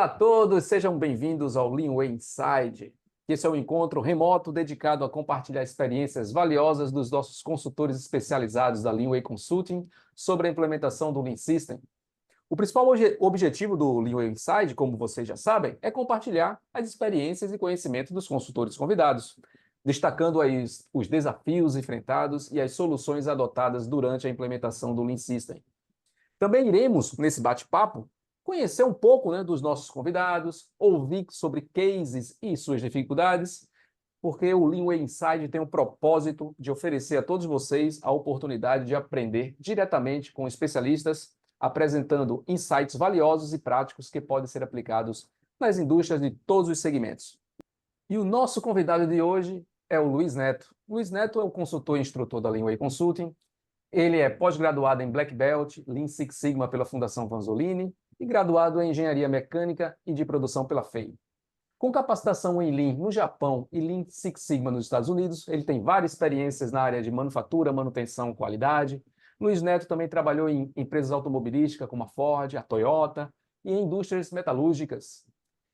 Olá a todos, sejam bem-vindos ao Leanway Inside. Esse é um encontro remoto dedicado a compartilhar experiências valiosas dos nossos consultores especializados da Leanway Consulting sobre a implementação do Lean System. O principal objetivo do Leanway Inside, como vocês já sabem, é compartilhar as experiências e conhecimentos dos consultores convidados, destacando aí os desafios enfrentados e as soluções adotadas durante a implementação do Lean System. Também iremos, nesse bate-papo, conhecer um pouco, dos nossos convidados, ouvir sobre cases e suas dificuldades, porque o Leanway Inside tem o propósito de oferecer a todos vocês a oportunidade de aprender diretamente com especialistas, apresentando insights valiosos e práticos que podem ser aplicados nas indústrias de todos os segmentos. E o nosso convidado de hoje é o Luiz Neto. Luiz Neto é o consultor e instrutor da Leanway Consulting. Ele é pós-graduado em Black Belt, Lean Six Sigma pela Fundação Vanzolini e graduado em Engenharia Mecânica e de Produção pela FEI. Com capacitação em Lean no Japão e Lean Six Sigma nos Estados Unidos, ele tem várias experiências na área de manufatura, manutenção e qualidade. Luiz Neto também trabalhou em empresas automobilísticas como a Ford, a Toyota e em indústrias metalúrgicas.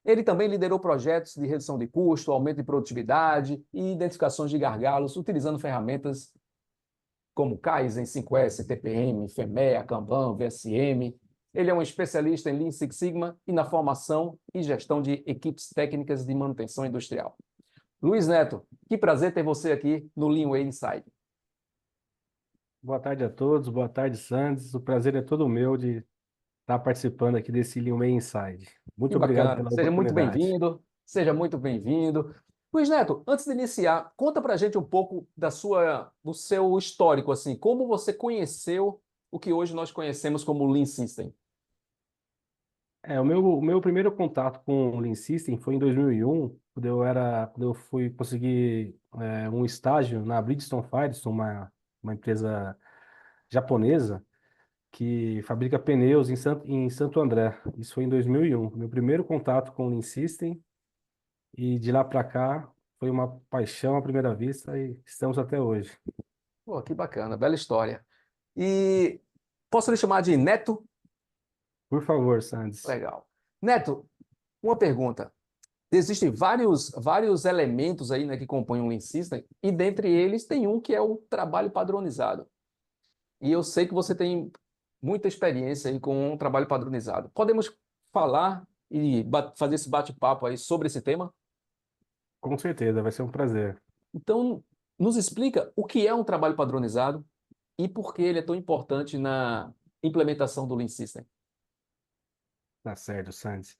Ele também liderou projetos de redução de custo, aumento de produtividade e identificações de gargalos utilizando ferramentas como Kaizen, 5S, TPM, FEMEA, Kanban, VSM. Ele é um especialista em Lean Six Sigma e na formação e gestão de equipes técnicas de manutenção industrial. Luiz Neto, que prazer ter você aqui no Leanway Inside. Boa tarde a todos, boa tarde, Sandes. O prazer é todo meu de estar participando aqui desse Leanway Inside. Que Muito obrigado bacana, pela seja muito oportunidade. bem-vindo, seja muito bem-vindo. Luiz Neto, antes de iniciar, conta pra gente um pouco do seu histórico, assim, como você conheceu o que hoje nós conhecemos como Lean System. O meu primeiro contato com o Lean System foi em 2001, quando eu fui conseguir um estágio na Bridgestone Firestone, uma empresa japonesa que fabrica pneus em Santo André. Isso foi em 2001. Meu primeiro contato com o Lean System e de lá para cá foi uma paixão à primeira vista e estamos até hoje. Pô, que bacana, bela história. E posso lhe chamar de Neto? Por favor, Sandes. Legal. Neto, uma pergunta. Existem vários elementos aí, que compõem o Lean System, e dentre eles tem um que é o trabalho padronizado. E eu sei que você tem muita experiência aí com o trabalho padronizado. Podemos falar e fazer esse bate-papo aí sobre esse tema? Com certeza, vai ser um prazer. Então, nos explica o que é um trabalho padronizado e por que ele é tão importante na implementação do Lean System. Tá certo, Sandes.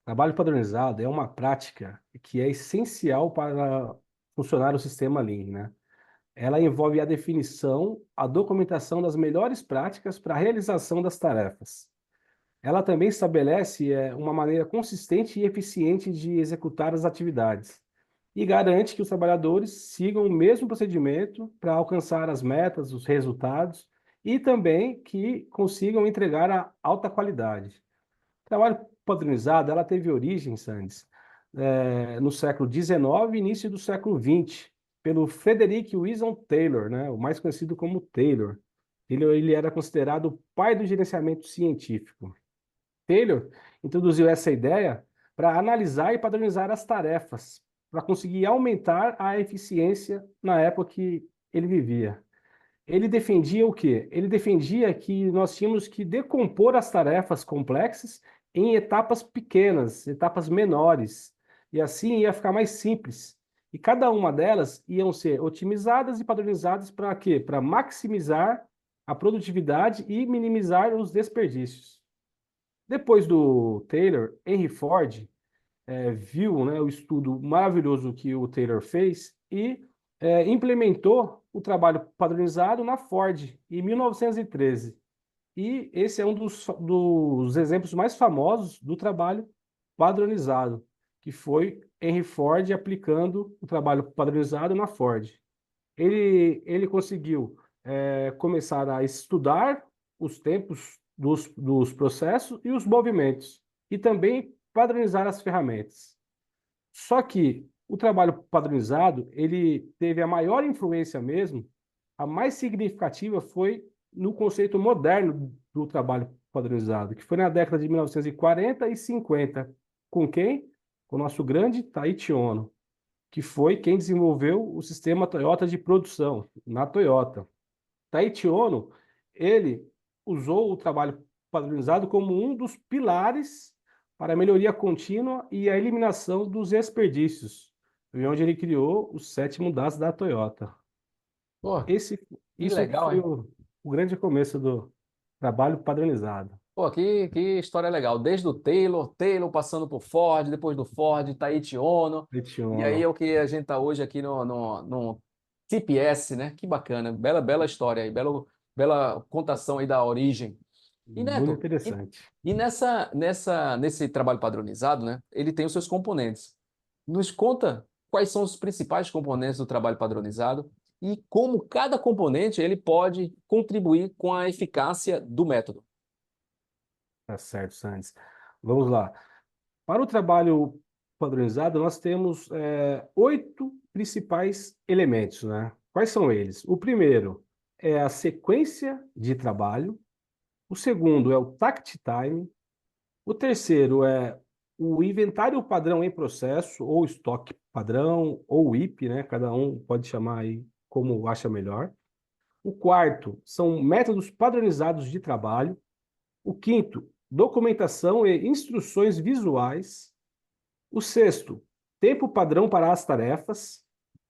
Trabalho padronizado é uma prática que é essencial para funcionar o sistema Lean, né? Ela envolve a definição, a documentação das melhores práticas para a realização das tarefas. Ela também estabelece uma maneira consistente e eficiente de executar as atividades e garante que os trabalhadores sigam o mesmo procedimento para alcançar as metas, os resultados e também que consigam entregar a alta qualidade. O trabalho padronizado, ela teve origem, Sandes, no século XIX e início do século XX, pelo Frederick Wilson Taylor, né, o mais conhecido como Taylor. Ele era considerado o pai do gerenciamento científico. Taylor introduziu essa ideia para analisar e padronizar as tarefas, para conseguir aumentar a eficiência na época que ele vivia. Ele defendia o quê? Ele defendia que nós tínhamos que decompor as tarefas complexas em etapas pequenas, etapas menores, e assim ia ficar mais simples. E cada uma delas iam ser otimizadas e padronizadas para quê? Para maximizar a produtividade e minimizar os desperdícios. Depois do Taylor, Henry Ford viu, né, o estudo maravilhoso que o Taylor fez e implementou o trabalho padronizado na Ford em 1913. E esse é um dos exemplos mais famosos do trabalho padronizado, que foi Henry Ford aplicando o trabalho padronizado na Ford. Ele conseguiu começar a estudar os tempos dos processos e os movimentos, e também padronizar as ferramentas. Só que o trabalho padronizado, ele teve a maior influência mesmo, a mais significativa foi no conceito moderno do trabalho padronizado, que foi na década de 1940 e 50, com quem? Com o nosso grande Taiichi Ohno, que foi quem desenvolveu o sistema Toyota de produção na Toyota. Taiichi Ohno, ele usou o trabalho padronizado como um dos pilares para a melhoria contínua e a eliminação dos desperdícios, e onde ele criou o sétimo DAS da Toyota. Pô, Esse, que isso que legal, foi hein? o grande começo do trabalho padronizado. Pô, que história legal. Desde o Taylor passando por Ford, depois do Ford, Taiichi Ohno. Taiichi E aí é Ohno. o que a gente está hoje aqui no TPS, né? Que bacana. Bela história aí, bela contação aí da origem. E Muito Neto, interessante. e nesse trabalho padronizado, né? Ele tem os seus componentes. Nos conta quais são os principais componentes do trabalho padronizado e como cada componente ele pode contribuir com a eficácia do método. Tá certo, Santos. Vamos lá. Para o trabalho padronizado, nós temos 8 principais elementos, né? Quais são eles? O primeiro é a sequência de trabalho. O segundo é o tact time. O terceiro é o inventário padrão em processo, ou estoque padrão, ou IP, né? Cada um pode chamar aí como acha melhor. O quarto são métodos padronizados de trabalho. O quinto, documentação e instruções visuais. O sexto, tempo padrão para as tarefas.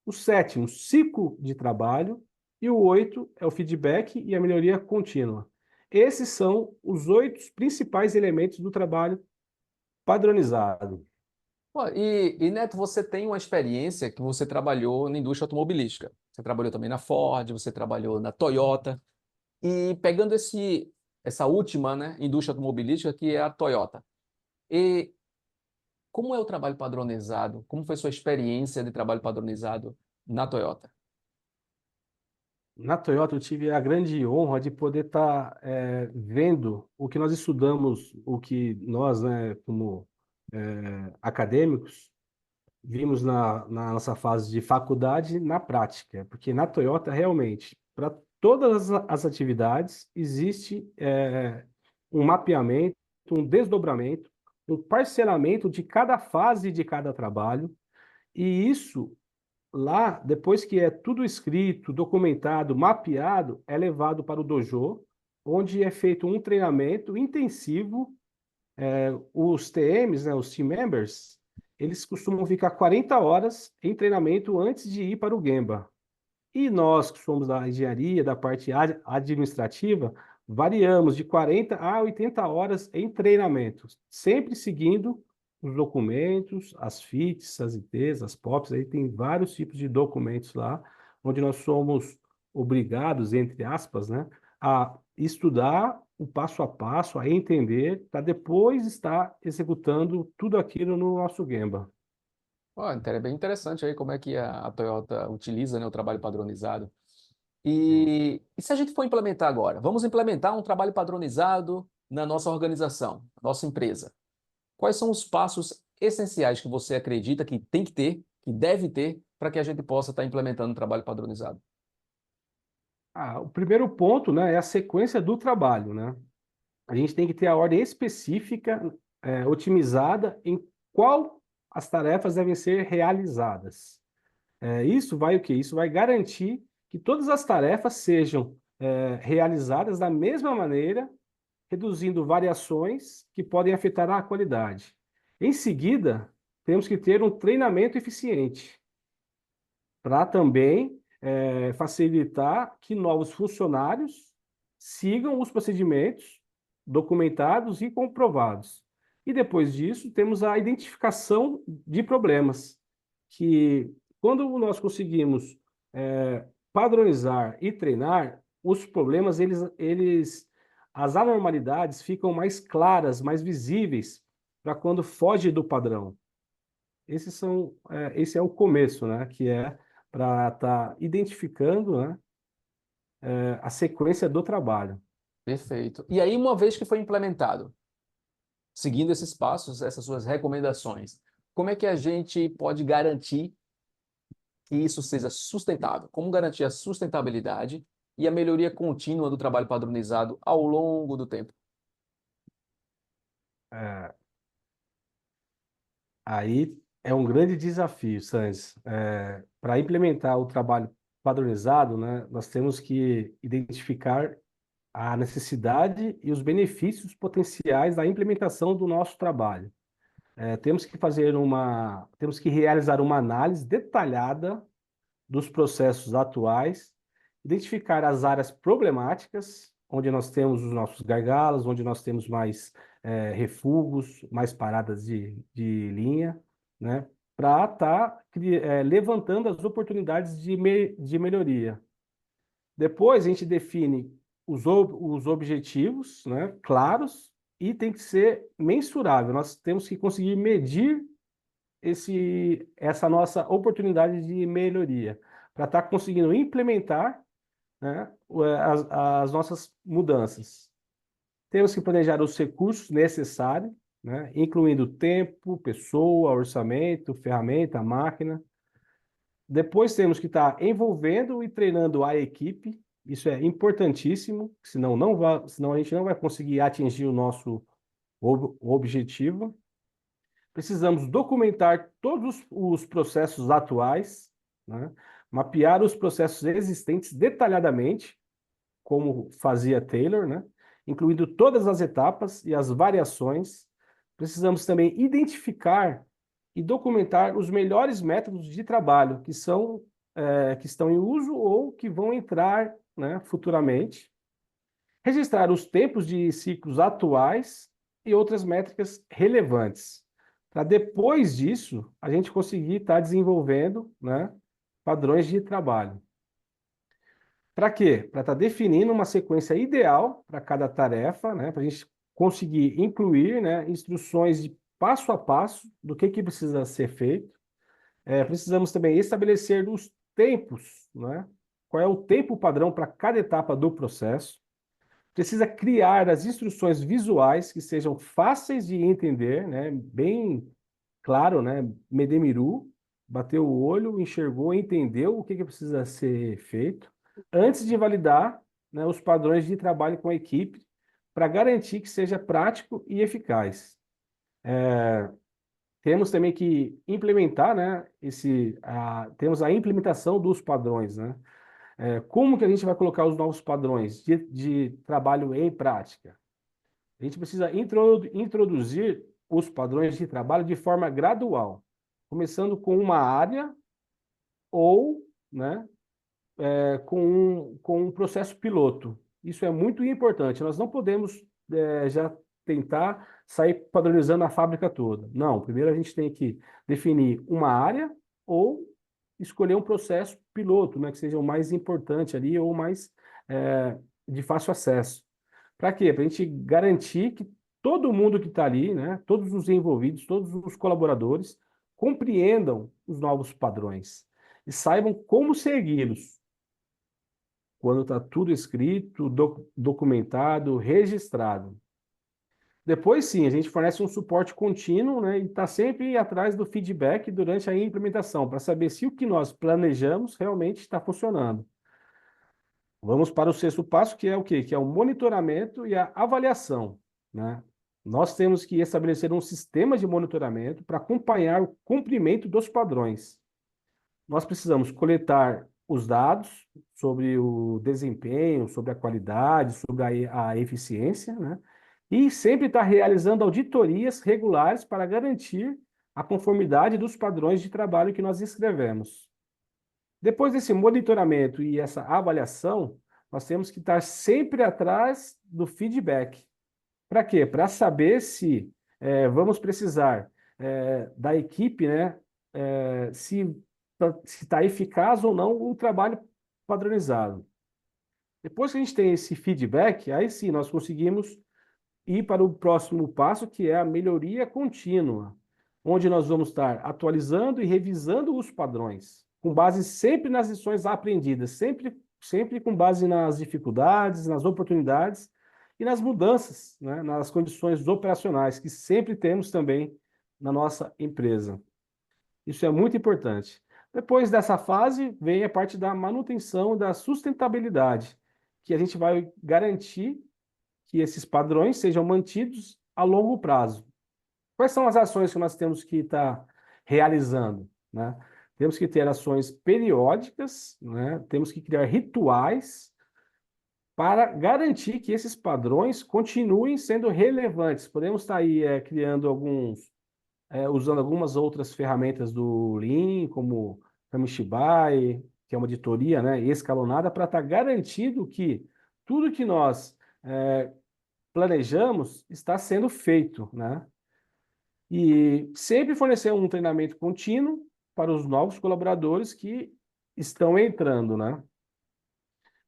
O sétimo, ciclo de trabalho. E o oito é o feedback e a melhoria contínua. Esses são os 8 principais elementos do trabalho padronizado. Pô, Neto, você tem uma experiência que você trabalhou na indústria automobilística. Você trabalhou também na Ford, você trabalhou na Toyota. E pegando essa última, né, indústria automobilística, que é a Toyota. E como é o trabalho padronizado? Como foi sua experiência de trabalho padronizado na Toyota? Na Toyota, eu tive a grande honra de poder estar vendo o que nós estudamos, o que nós, né, como acadêmicos, vimos na nossa fase de faculdade na prática, porque na Toyota, realmente, para todas as atividades, existe um mapeamento, um desdobramento, um parcelamento de cada fase de cada trabalho, e isso lá, depois que é tudo escrito, documentado, mapeado, é levado para o dojo, onde é feito um treinamento intensivo. Os TMs, né, os team members, eles costumam ficar 40 horas em treinamento antes de ir para o Gemba. E nós, que somos da engenharia, da parte administrativa, variamos de 40 a 80 horas em treinamento, sempre seguindo os documentos, as FITs, as ITs, as POPs, aí tem vários tipos de documentos lá, onde nós somos obrigados, entre aspas, né, a estudar o passo a passo, a entender, para depois estar executando tudo aquilo no nosso Gemba. Ó, é bem interessante aí como é que a Toyota utiliza, né, o trabalho padronizado. E se a gente for implementar agora? Vamos implementar um trabalho padronizado na nossa organização, nossa empresa. Quais são os passos essenciais que você acredita que tem que ter, que deve ter, para que a gente possa estar implementando um trabalho padronizado? O primeiro ponto, né, é a sequência do trabalho, né? A gente tem que ter a ordem específica, otimizada em qual as tarefas devem ser realizadas. Isso vai o quê? Isso vai garantir que todas as tarefas sejam realizadas da mesma maneira, reduzindo variações que podem afetar a qualidade. Em seguida, temos que ter um treinamento eficiente para também facilitar que novos funcionários sigam os procedimentos documentados e comprovados. E depois disso, temos a identificação de problemas, que quando nós conseguimos padronizar e treinar, os problemas, as anormalidades ficam mais claras, mais visíveis para quando foge do padrão. Esse é o começo, né? Que é para estar identificando, né, a sequência do trabalho. Perfeito. E aí, uma vez que foi implementado, seguindo esses passos, essas suas recomendações, como é que a gente pode garantir que isso seja sustentável? Como garantir a sustentabilidade e a melhoria contínua do trabalho padronizado ao longo do tempo? É, Aí é um grande desafio, Sanz. Para implementar o trabalho padronizado, né, nós temos que identificar a necessidade e os benefícios potenciais da implementação do nosso trabalho. Temos que realizar uma análise detalhada dos processos atuais, identificar as áreas problemáticas, onde nós temos os nossos gargalos, onde nós temos mais refugos, mais paradas de linha, né? Para estar levantando as oportunidades de melhoria. Depois a gente define os objetivos, né, claros, e tem que ser mensurável. Nós temos que conseguir medir essa nossa oportunidade de melhoria, para estar conseguindo implementar, né, as nossas mudanças. Temos que planejar os recursos necessários, né, incluindo tempo, pessoa, orçamento, ferramenta, máquina. Depois temos que estar envolvendo e treinando a equipe. Isso é importantíssimo, senão a gente não vai conseguir atingir o nosso objetivo. Precisamos documentar todos os processos atuais, né? Mapear os processos existentes detalhadamente, como fazia Taylor, né? Incluindo todas as etapas e as variações. Precisamos também identificar e documentar os melhores métodos de trabalho que estão em uso ou que vão entrar, né, futuramente. Registrar os tempos de ciclos atuais e outras métricas relevantes, para depois disso a gente conseguir estar desenvolvendo, né, padrões de trabalho. Para quê? Para estar definindo uma sequência ideal para cada tarefa, né, para a gente conseguir incluir, né, instruções de passo a passo do que precisa ser feito. Precisamos também estabelecer os tempos, né? Qual é o tempo padrão para cada etapa do processo. Precisa criar as instruções visuais que sejam fáceis de entender, né? Bem claro, né? Medemiru, bateu o olho, enxergou, entendeu o que precisa ser feito, antes de validar, né, os padrões de trabalho com a equipe, para garantir que seja prático e eficaz. Temos também que implementar, né, temos a implementação dos padrões, né? Como que a gente vai colocar os novos padrões de trabalho em prática? A gente precisa introduzir os padrões de trabalho de forma gradual, começando com uma área ou, né, com um processo piloto. Isso é muito importante. Nós não podemos já tentar sair padronizando a fábrica toda. Não, primeiro a gente tem que definir uma área ou escolher um processo piloto, né, que seja o mais importante ali ou mais de fácil acesso. Para quê? Para a gente garantir que todo mundo que está ali, né, todos os envolvidos, todos os colaboradores, compreendam os novos padrões e saibam como segui-los quando está tudo escrito, documentado, registrado. Depois, sim, a gente fornece um suporte contínuo, né, e está sempre atrás do feedback durante a implementação, para saber se o que nós planejamos realmente está funcionando. Vamos para o sexto passo, que é o quê? Que é o monitoramento e a avaliação, né? Nós temos que estabelecer um sistema de monitoramento para acompanhar o cumprimento dos padrões. Nós precisamos coletar os dados sobre o desempenho, sobre a qualidade, sobre a eficiência, né? E sempre estar realizando auditorias regulares para garantir a conformidade dos padrões de trabalho que nós escrevemos. Depois desse monitoramento e essa avaliação, nós temos que estar sempre atrás do feedback. Para quê? Para saber se vamos precisar da equipe, né? Se está eficaz ou não o trabalho padronizado. Depois que a gente tem esse feedback, aí sim nós conseguimos ir para o próximo passo, que é a melhoria contínua, onde nós vamos estar atualizando e revisando os padrões, com base sempre nas lições aprendidas, sempre com base nas dificuldades, nas oportunidades e nas mudanças, né, nas condições operacionais que sempre temos também na nossa empresa. Isso é muito importante. Depois dessa fase, vem a parte da manutenção da sustentabilidade, que a gente vai garantir que esses padrões sejam mantidos a longo prazo. quais são as ações que nós temos que estar realizando, né? Temos que ter ações periódicas, né? Temos que criar rituais para garantir que esses padrões continuem sendo relevantes. Podemos estar aí criando usando algumas outras ferramentas do Lean, como Kamishibai, que é uma editoria, né, escalonada, para estar garantido que tudo que nós planejamos está sendo feito, né? E sempre fornecer um treinamento contínuo para os novos colaboradores que estão entrando, né?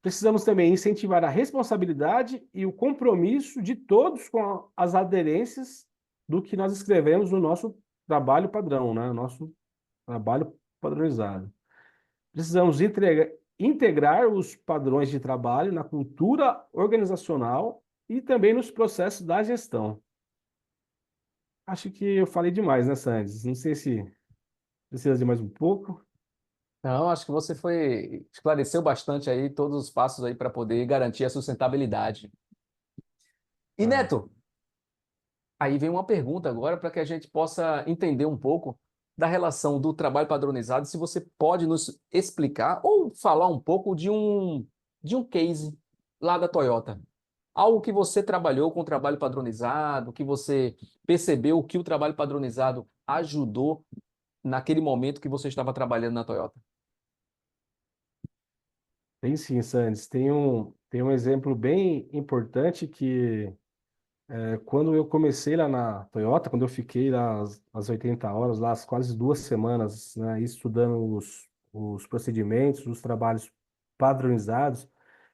Precisamos também incentivar a responsabilidade e o compromisso de todos com as aderências do que nós escrevemos no nosso trabalho padrão, né? Nosso trabalho padronizado. Precisamos integrar os padrões de trabalho na cultura organizacional e também nos processos da gestão. Acho que eu falei demais, né, Sandes? Não sei se precisa de mais um pouco. Não, acho que você esclareceu bastante aí todos os passos aí para poder garantir a sustentabilidade. E Tá. Neto, aí vem uma pergunta agora para que a gente possa entender um pouco da relação do trabalho padronizado, se você pode nos explicar ou falar um pouco de um case lá da Toyota. Algo que você trabalhou com o trabalho padronizado, que você percebeu que o trabalho padronizado ajudou naquele momento que você estava trabalhando na Toyota. Tem sim, Sandes. Tem um exemplo bem importante que quando eu comecei lá na Toyota, quando eu fiquei lá as 80 horas, lá as quase 2 semanas, né, estudando os procedimentos, os trabalhos padronizados,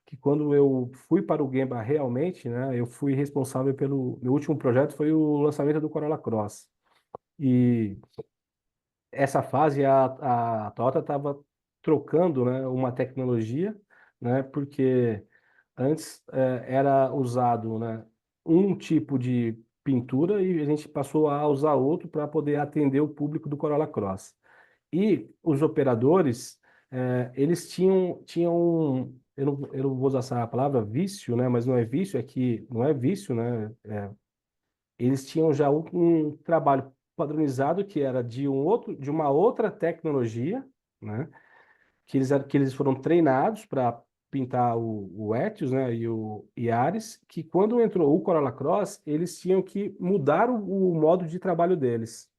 que quando eu fui para o Gemba realmente, né, eu fui responsável pelo meu último projeto foi o lançamento do Corolla Cross. E essa fase a Toyota estava trocando, né, uma tecnologia, né, porque antes era usado, né, um tipo de pintura e a gente passou a usar outro para poder atender o público do Corolla Cross. E os operadores, eles eu não vou usar essa palavra vício, né, mas não é vício, é que não é vício, né, eles tinham já um trabalho padronizado que era de uma outra tecnologia, né? Que eles foram treinados para pintar o Etios, né? E o Yaris, que quando entrou o Corolla Cross, eles tinham que mudar o modo de trabalho deles.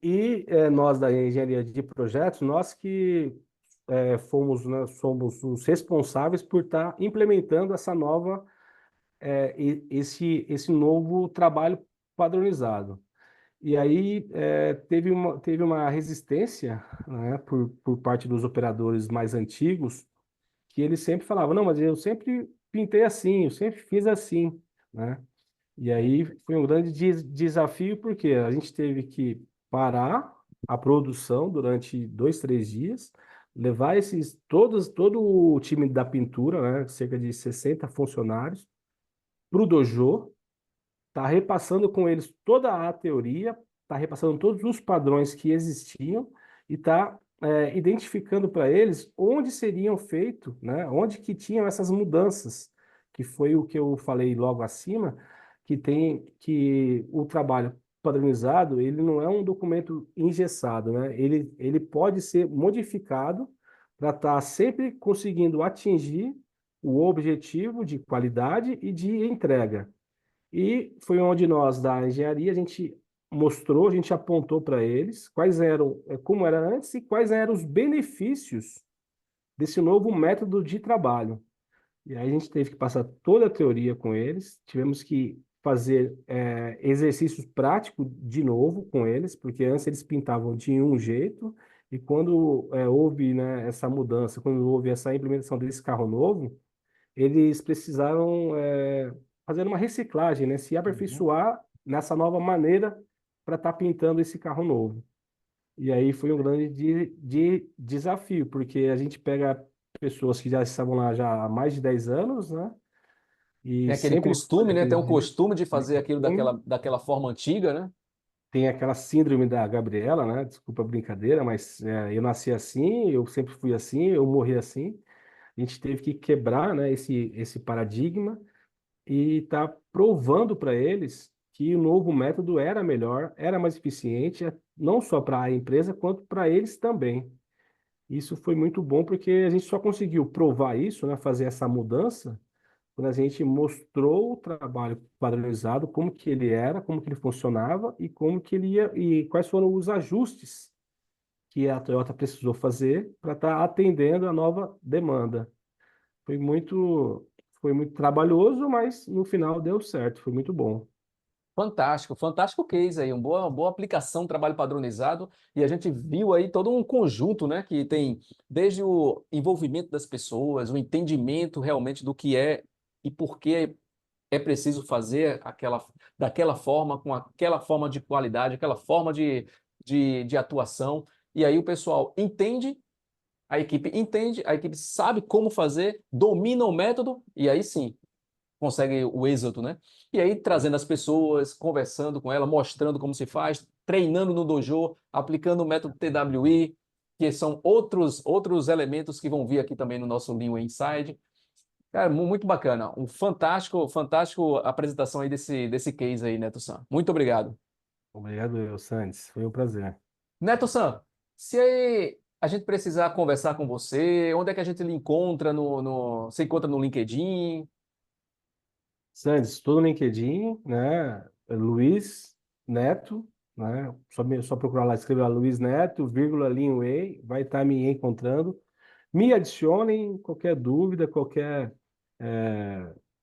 E nós da engenharia de projetos, nós que fomos, né, somos os responsáveis por estar implementando essa nova esse novo trabalho padronizado. E aí teve uma resistência, né, por parte dos operadores mais antigos, que eles sempre falavam, não, mas eu sempre pintei assim, eu sempre fiz assim, né? E aí foi um grande desafio, porque a gente teve que parar a produção durante 2, 3 dias, levar todo o time da pintura, né, cerca de 60 funcionários, para o dojo, tá repassando com eles toda a teoria, tá repassando todos os padrões que existiam e tá identificando para eles onde seriam feito, né, onde que tinham essas mudanças, que foi o que eu falei logo acima, que o trabalho padronizado, ele não é um documento engessado, né? Ele pode ser modificado para estar sempre conseguindo atingir o objetivo de qualidade e de entrega. E foi onde nós, da engenharia, a gente mostrou, a gente apontou para eles quais eram, como era antes e quais eram os benefícios desse novo método de trabalho. E aí a gente teve que passar toda a teoria com eles, tivemos que fazer exercícios práticos de novo com eles, porque antes eles pintavam de um jeito, e quando houve, né, essa mudança, quando houve essa implementação desse carro novo, eles precisaram fazer uma reciclagem, né? Se Uhum. aperfeiçoar nessa nova maneira para estar pintando esse carro novo. E aí foi um grande desafio, porque a gente pega pessoas que já estavam lá já há mais de 10 anos, né? E Tem aquele sempre costume, né? Tem o costume de aquele fazer aquilo costume. daquela forma antiga, né? Tem aquela síndrome da Gabriela, né? Desculpa a brincadeira, mas eu nasci assim, eu sempre fui assim, eu morri assim. A gente teve que quebrar, né, esse paradigma e está provando para eles que o novo método era melhor, era mais eficiente, não só para a empresa, quanto para eles também. Isso foi muito bom porque a gente só conseguiu provar isso, né, fazer essa mudança, quando a gente mostrou o trabalho padronizado, como que ele era, como que ele funcionava e como que ele ia e quais foram os ajustes que a Toyota precisou fazer para estar atendendo a nova demanda. Foi foi muito trabalhoso, mas no final deu certo, foi muito bom. Fantástico, fantástico case aí, uma boa aplicação, trabalho padronizado, e a gente viu aí todo um conjunto, né, que tem desde o envolvimento das pessoas, o entendimento realmente do que é e por que é preciso fazer daquela forma, com aquela forma de qualidade, aquela forma de atuação, e aí o pessoal entende, a equipe sabe como fazer, domina o método, e aí sim, consegue o êxito, né? E aí trazendo as pessoas, conversando com ela, mostrando como se faz, treinando no dojo, aplicando o método TWI, que são outros elementos que vão vir aqui também no nosso Lean Inside. Cara, muito bacana. Um fantástico apresentação aí desse case aí, Neto-san. Muito obrigado. Obrigado, Santos. Foi um prazer. Neto-san, se a gente precisar conversar com você, onde é que a gente lhe encontra se encontra no LinkedIn? Santos, estou no LinkedIn, né? Luiz Neto, né? Só procurar lá, escrever lá Luiz Neto, vírgula Linway, vai estar me encontrando. Me adicionem qualquer dúvida, qualquer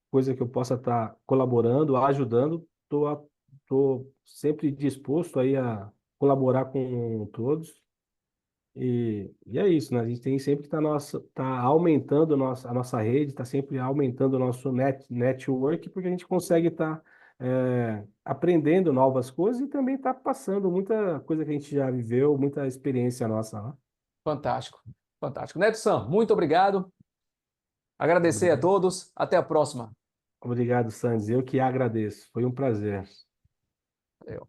coisa que eu possa estar colaborando, ajudando. Estou sempre disposto aí a colaborar com todos. E é isso, né? A gente tem sempre que tá aumentando a nossa rede, está sempre aumentando o nosso network, porque a gente consegue estar aprendendo novas coisas e também está passando muita coisa que a gente já viveu, muita experiência nossa, né? Fantástico, fantástico. Neto-san, muito obrigado. Agradecer a Obrigado, todos. Até a próxima. obrigado, Sandes. Eu que agradeço. Foi um prazer. Valeu.